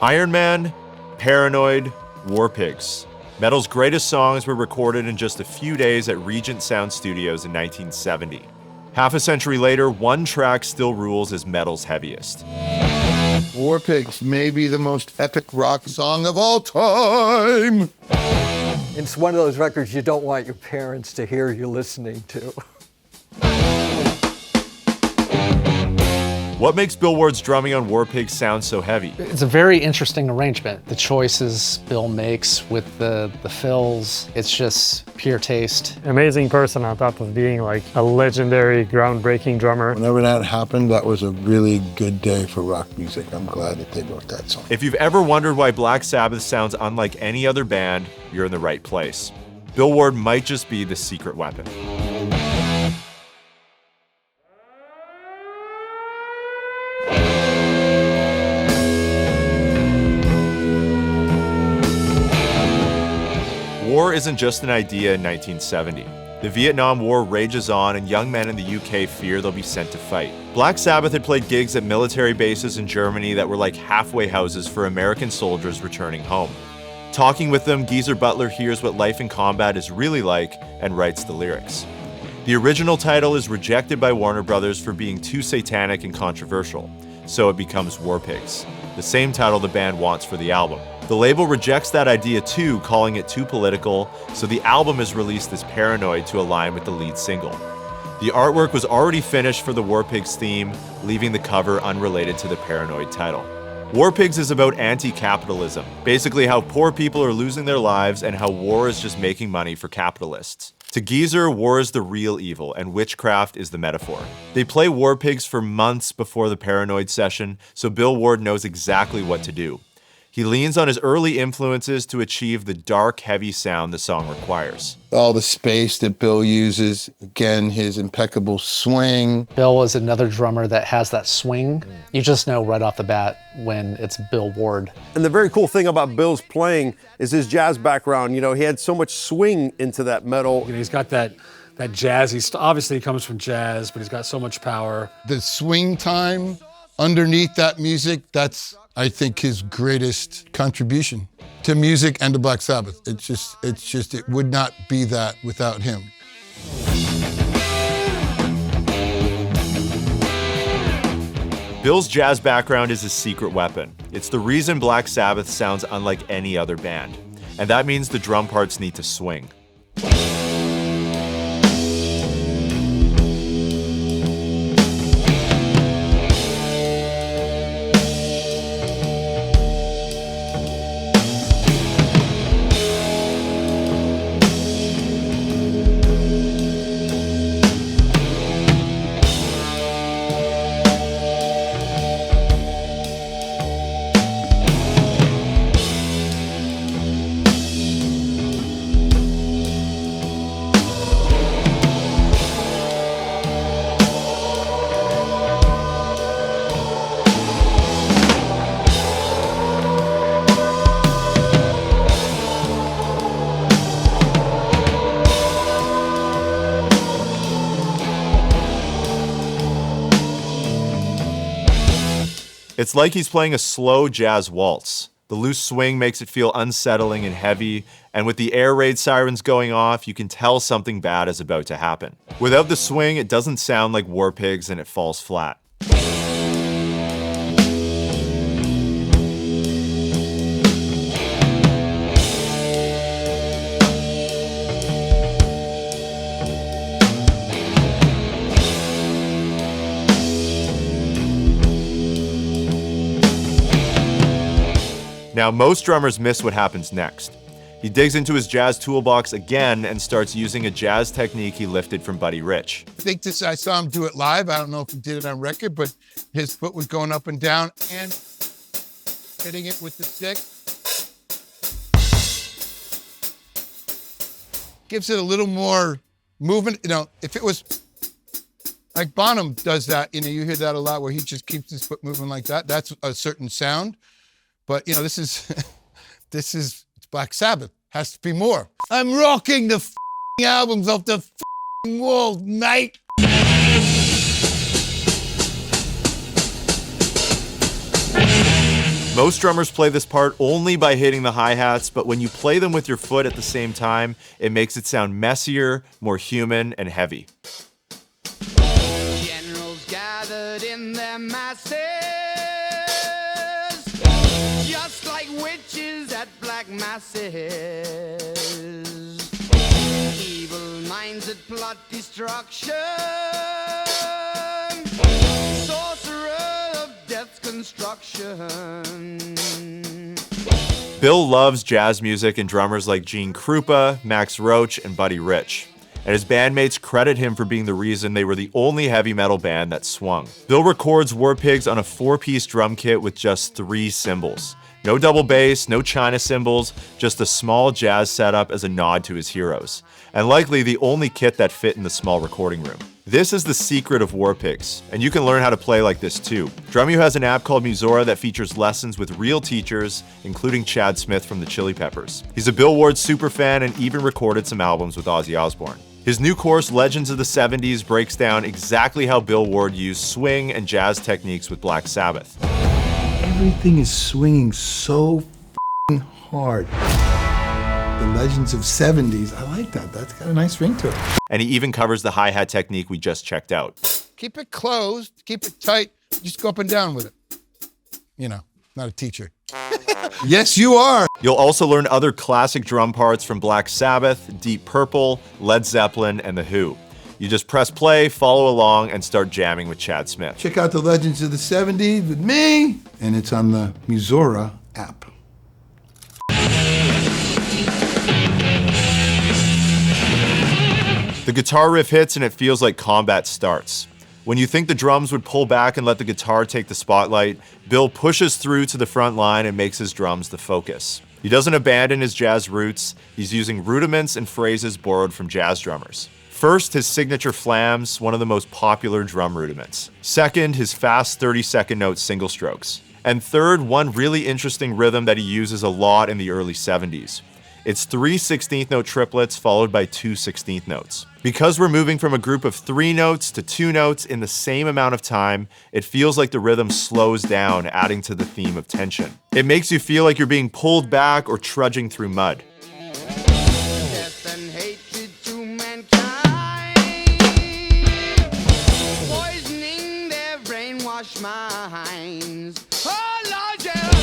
Iron Man, Paranoid, Warpigs. Metal's greatest songs were recorded in just a few days at Regent Sound Studios in 1970. Half a century later, one track still rules as metal's heaviest. Warpigs may be the most epic rock song of all time. It's one of those records you don't want your parents to hear you listening to. What makes Bill Ward's drumming on Warpigs sound so heavy? It's a very interesting arrangement. The choices Bill makes with the fills, it's just pure taste. Amazing person on top of being like a legendary, groundbreaking drummer. Whenever that happened, that was a really good day for rock music. I'm glad that they wrote that song. If you've ever wondered why Black Sabbath sounds unlike any other band, you're in the right place. Bill Ward might just be the secret weapon. War isn't just an idea in 1970. The Vietnam War rages on and young men in the UK fear they'll be sent to fight. Black Sabbath had played gigs at military bases in Germany that were like halfway houses for American soldiers returning home. Talking with them, Geezer Butler hears what life in combat is really like and writes the lyrics. The original title is rejected by Warner Brothers for being too satanic and controversial, so it becomes Warpigs, the same title the band wants for the album. The label rejects that idea too, calling it too political, so the album is released as Paranoid to align with the lead single. The artwork was already finished for the Warpigs theme, leaving the cover unrelated to the Paranoid title. Warpigs is about anti-capitalism, basically how poor people are losing their lives and how war is just making money for capitalists. To Geezer, war is the real evil and witchcraft is the metaphor. They play Warpigs for months before the Paranoid session, so Bill Ward knows exactly what to do. He leans on his early influences to achieve the dark, heavy sound the song requires. All the space that Bill uses, again, his impeccable swing. Bill is another drummer that has that swing. You just know right off the bat when it's Bill Ward. And the very cool thing about Bill's playing is his jazz background. You know, he had so much swing into that metal. You know, he's got that jazzy, obviously he comes from jazz, but he's got so much power. The swing time underneath that music, that's, I think, his greatest contribution to music and to Black Sabbath. It would not be that without him. Bill's jazz background is his secret weapon. It's the reason Black Sabbath sounds unlike any other band. And that means the drum parts need to swing. It's like he's playing a slow jazz waltz. The loose swing makes it feel unsettling and heavy, and with the air raid sirens going off, you can tell something bad is about to happen. Without the swing, it doesn't sound like Warpigs and it falls flat. Now, most drummers miss what happens next. He digs into his jazz toolbox again and starts using a jazz technique he lifted from Buddy Rich. I saw him do it live. I don't know if he did it on record, but his foot was going up and down and hitting it with the stick. Gives it a little more movement. You know, if it was like Bonham does that, you know, you hear that a lot where he just keeps his foot moving like that. That's a certain sound. But, you know, this is it's Black Sabbath. Has to be more. I'm rocking the albums off the wall, mate. Most drummers play this part only by hitting the hi-hats, but when you play them with your foot at the same time, it makes it sound messier, more human, and heavy. Generals gathered in their masses, just like witches at black masses. Evil minds that plot destruction, sorcerer of death's construction. Bill loves jazz music and drummers like Gene Krupa, Max Roach, and Buddy Rich. And his bandmates credit him for being the reason they were the only heavy metal band that swung. Bill records Warpigs on a 4-piece drum kit with just 3 cymbals. No double bass, no China cymbals, just a small jazz setup as a nod to his heroes. And likely the only kit that fit in the small recording room. This is the secret of Warpigs, and you can learn how to play like this too. Drumeo has an app called Musora that features lessons with real teachers, including Chad Smith from the Chili Peppers. He's a Bill Ward superfan and even recorded some albums with Ozzy Osbourne. His new course, Legends of the 70s, breaks down exactly how Bill Ward used swing and jazz techniques with Black Sabbath. Everything is swinging so f***ing hard. The Legends of 70s, I like that. That's got a nice ring to it. And he even covers the hi-hat technique we just checked out. Keep it closed, keep it tight, just go up and down with it. You know, not a teacher. Yes, you are. You'll also learn other classic drum parts from Black Sabbath, Deep Purple, Led Zeppelin, and The Who. You just press play, follow along, and start jamming with Chad Smith. Check out the Legends of the 70s with me, and it's on the Musora app. The guitar riff hits and it feels like combat starts. When you think the drums would pull back and let the guitar take the spotlight, Bill pushes through to the front line and makes his drums the focus. He doesn't abandon his jazz roots, he's using rudiments and phrases borrowed from jazz drummers. First, his signature flams, one of the most popular drum rudiments. Second, his fast 30-second note single strokes. And third, one really interesting rhythm that he uses a lot in the early 70s. It's 3 16th note triplets followed by 2 16th notes. Because we're moving from a group of 3 notes to 2 notes in the same amount of time, it feels like the rhythm slows down, adding to the theme of tension. It makes you feel like you're being pulled back or trudging through mud. Death and hatred to mankind, poisoning their brainwashed minds. Oh, Lord, yeah.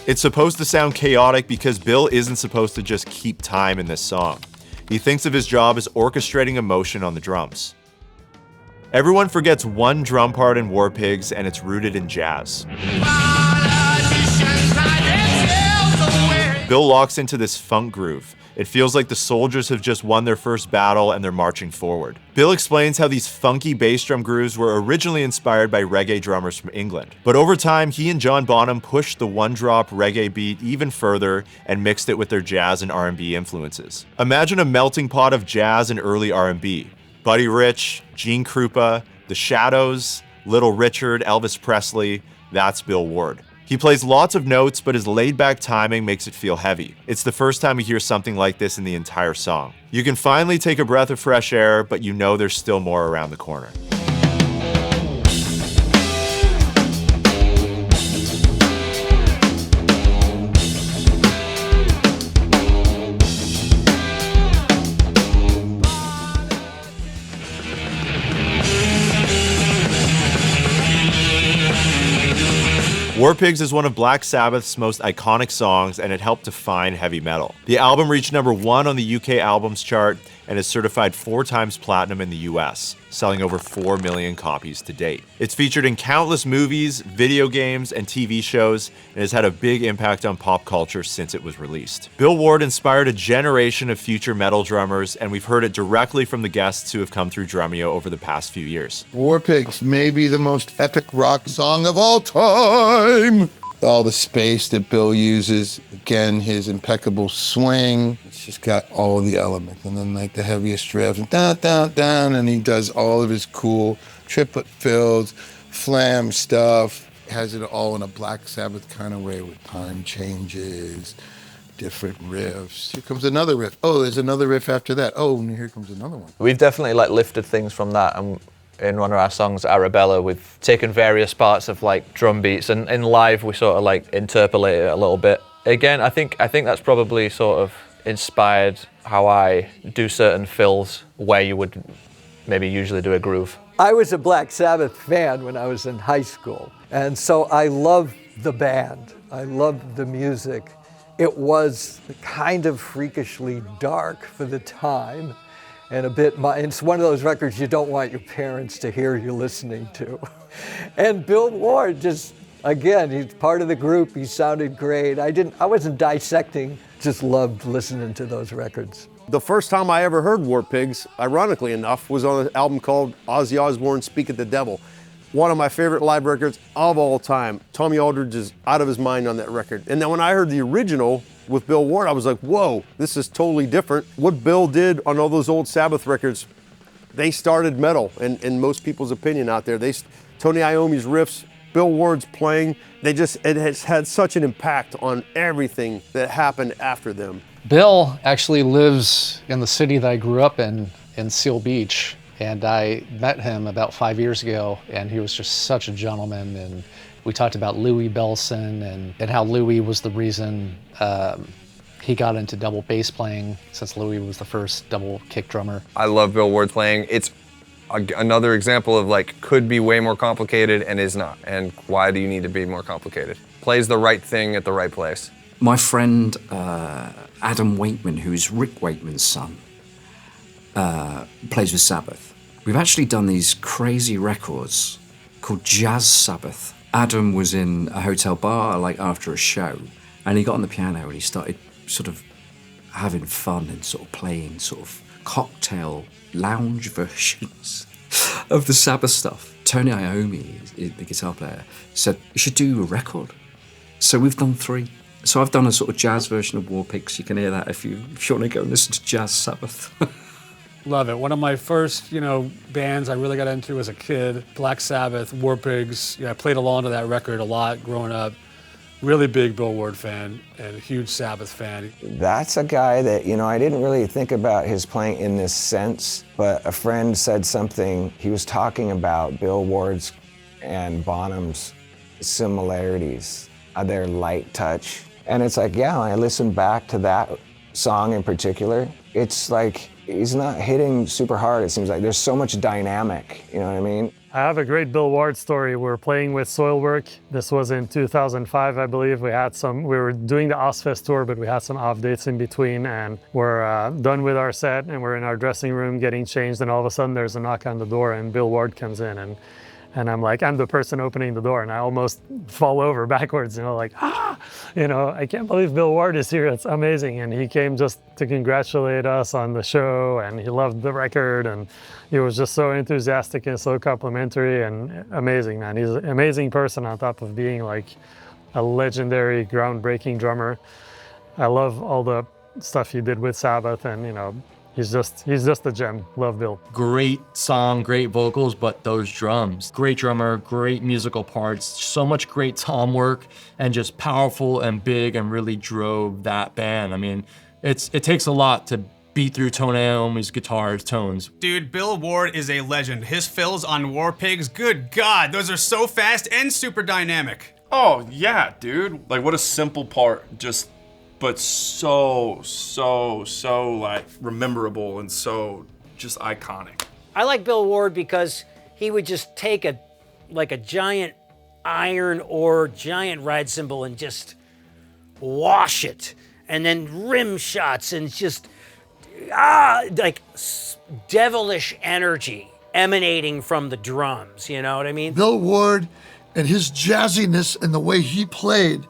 It's supposed to sound chaotic because Bill isn't supposed to just keep time in this song. He thinks of his job as orchestrating emotion on the drums. Everyone forgets one drum part in Warpigs, and it's rooted in jazz. Bill locks into this funk groove. It feels like the soldiers have just won their first battle and they're marching forward. Bill explains how these funky bass drum grooves were originally inspired by reggae drummers from England. But over time, he and John Bonham pushed the one-drop reggae beat even further and mixed it with their jazz and R&B influences. Imagine a melting pot of jazz and early R&B. Buddy Rich, Gene Krupa, The Shadows, Little Richard, Elvis Presley, that's Bill Ward. He plays lots of notes, but his laid-back timing makes it feel heavy. It's the first time we hear something like this in the entire song. You can finally take a breath of fresh air, but you know there's still more around the corner. Warpigs is one of Black Sabbath's most iconic songs, and it helped define heavy metal. The album reached #1 on the UK Albums Chart and is certified 4 times platinum in the US, selling over 4 million copies to date. It's featured in countless movies, video games, and TV shows, and has had a big impact on pop culture since it was released. Bill Ward inspired a generation of future metal drummers, and we've heard it directly from the guests who have come through Drumeo over the past few years. Warpigs may be the most epic rock song of all time. All the space that Bill uses, again, his impeccable swing, his It's just got all the elements, and then like the heaviest riffs, and down, down, down, and he does all of his cool triplet fills, flam stuff. Has it all in a Black Sabbath kind of way with time changes, different riffs. Here comes another riff. Oh, there's another riff after that. Oh, and here comes another one. We've definitely like lifted things from that, and in one of our songs, Arabella, we've taken various parts of like drum beats, and in live we sort of like interpolate it a little bit. Again, I think that's probably sort of inspired how I do certain fills where you would maybe usually do a groove. I was a Black Sabbath fan when I was in high school, and so I loved the band. I loved the music. It was kind of freakishly dark for the time, and a bit, it's one of those records you don't want your parents to hear you listening to. And Bill Ward just, again, he's part of the group, he sounded great. I wasn't dissecting, just loved listening to those records. The first time I ever heard War Pigs, ironically enough, was on an album called Ozzy Osbourne Speak at the Devil. One of my favorite live records of all time. Tommy Aldridge is out of his mind on that record. And then when I heard the original with Bill Ward, I was like, whoa, this is totally different. What Bill did on all those old Sabbath records, they started metal in most people's opinion out there. Tony Iommi's riffs, Bill Ward's playing, it has had such an impact on everything that happened after them. Bill actually lives in the city that I grew up in Seal Beach, and I met him about 5 years ago, and he was just such a gentleman, and we talked about Louis Bellson and how Louis was the reason he got into double bass playing, since Louis was the first double kick drummer. I love Bill Ward playing. It's another example of like, could be way more complicated and is not. And why do you need to be more complicated? Plays the right thing at the right place. My friend Adam Wakeman, who's Rick Wakeman's son, plays with Sabbath. We've actually done these crazy records called Jazz Sabbath. Adam was in a hotel bar like after a show, and he got on the piano and he started sort of having fun and sort of playing sort of cocktail lounge versions of the Sabbath stuff. Tony Iommi, the guitar player, said, you should do a record. So we've done 3. So I've done a sort of jazz version of War Pigs. You can hear that if you want to go and listen to Jazz Sabbath. Love it. One of my first, bands I really got into as a kid, Black Sabbath, War Pigs. I played along to that record a lot growing up. Really big Bill Ward fan and a huge Sabbath fan. That's a guy that, I didn't really think about his playing in this sense, but a friend said something. He was talking about Bill Ward's and Bonham's similarities, their light touch. And it's like, yeah, when I listen back to that song in particular, it's like he's not hitting super hard. It seems like there's so much dynamic, you know what I mean? I have a great Bill Ward story. We're playing with Soilwork. This was in 2005, I believe. We were doing the Ozfest tour, but we had some off dates in between, and we're done with our set, and we're in our dressing room getting changed, and all of a sudden there's a knock on the door, and Bill Ward comes in, and I'm like, I'm the person opening the door, and I almost fall over backwards, I can't believe Bill Ward is here, it's amazing. And he came just to congratulate us on the show, and he loved the record, and he was just so enthusiastic and so complimentary and amazing, man. He's an amazing person on top of being like a legendary, groundbreaking drummer. I love all the stuff he did with Sabbath, and he's just a gem. Love Bill. Great song, great vocals, but those drums. Great drummer, great musical parts, so much great tom work, and just powerful and big, and really drove that band. I mean, it takes a lot to beat through Tony Iommi's guitar tones. Dude, Bill Ward is a legend. His fills on War Pigs, good God, those are so fast and super dynamic. Oh yeah, dude. Like, what a simple part, but so like rememberable and so just iconic. I like Bill Ward because he would just take a giant iron or giant ride cymbal and just wash it, and then rim shots and just devilish energy emanating from the drums, you know what I mean? Bill Ward and his jazziness and the way he played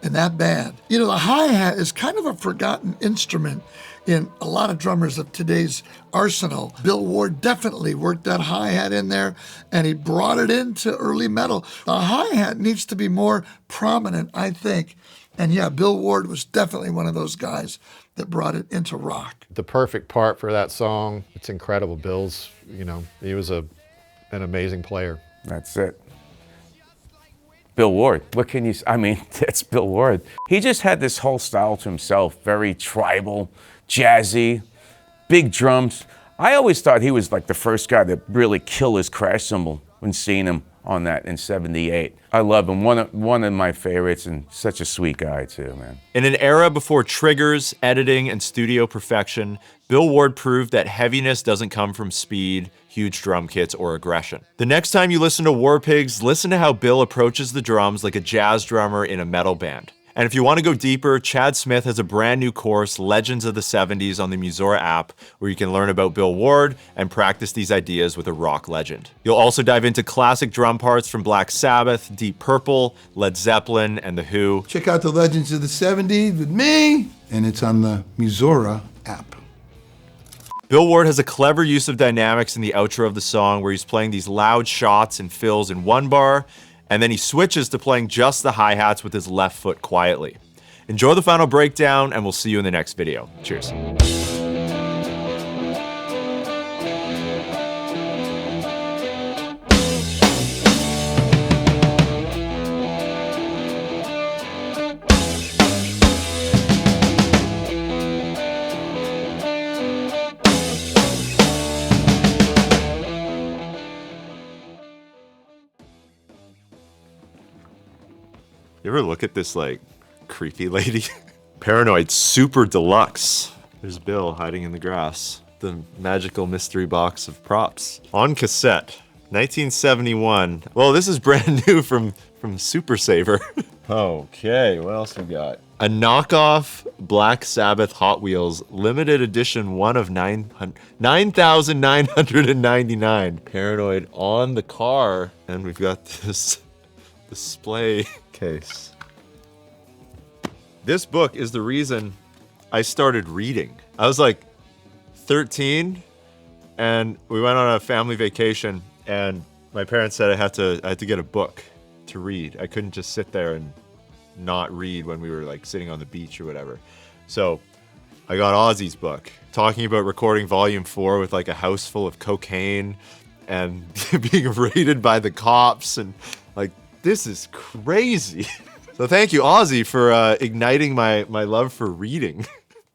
in that band. The hi-hat is kind of a forgotten instrument in a lot of drummers of today's arsenal. Bill Ward definitely worked that hi-hat in there, and he brought it into early metal. The hi-hat needs to be more prominent, I think. And yeah, Bill Ward was definitely one of those guys that brought it into rock. The perfect part for that song. It's incredible. Bill's, he was an amazing player. That's it. Bill Ward, what can you, that's Bill Ward. He just had this whole style to himself, very tribal, jazzy, big drums. I always thought he was like the first guy to really kill his crash cymbal when seeing him on that in '78. I love him, one of my favorites, and such a sweet guy too, man. In an era before triggers, editing, and studio perfection, Bill Ward proved that heaviness doesn't come from speed, huge drum kits, or aggression. The next time you listen to War Pigs, listen to how Bill approaches the drums like a jazz drummer in a metal band. And if you want to go deeper, Chad Smith has a brand new course, Legends of the 70s, on the Musora app, where you can learn about Bill Ward and practice these ideas with a rock legend. You'll also dive into classic drum parts from Black Sabbath, Deep Purple, Led Zeppelin, and The Who. Check out the Legends of the 70s with me, and it's on the Musora app. Bill Ward has a clever use of dynamics in the outro of the song, where he's playing these loud shots and fills in one bar, and then he switches to playing just the hi-hats with his left foot quietly. Enjoy the final breakdown, and we'll see you in the next video. Cheers. You ever look at this, like, creepy lady? Paranoid Super Deluxe. There's Bill hiding in the grass. The magical mystery box of props. On cassette, 1971. Well, this is brand new from Super Saver. Okay, what else we got? A knockoff Black Sabbath Hot Wheels limited edition, one of 9,999. Paranoid on the car. And we've got this display case. This book is the reason I started reading. I was like 13 and we went on a family vacation and my parents said I had to get a book to read. I couldn't just sit there and not read when we were like sitting on the beach or whatever. So I got Ozzy's book talking about recording volume 4 with like a house full of cocaine and being raided by the cops, and like, this is crazy. So thank you, Ozzy, for igniting my love for reading.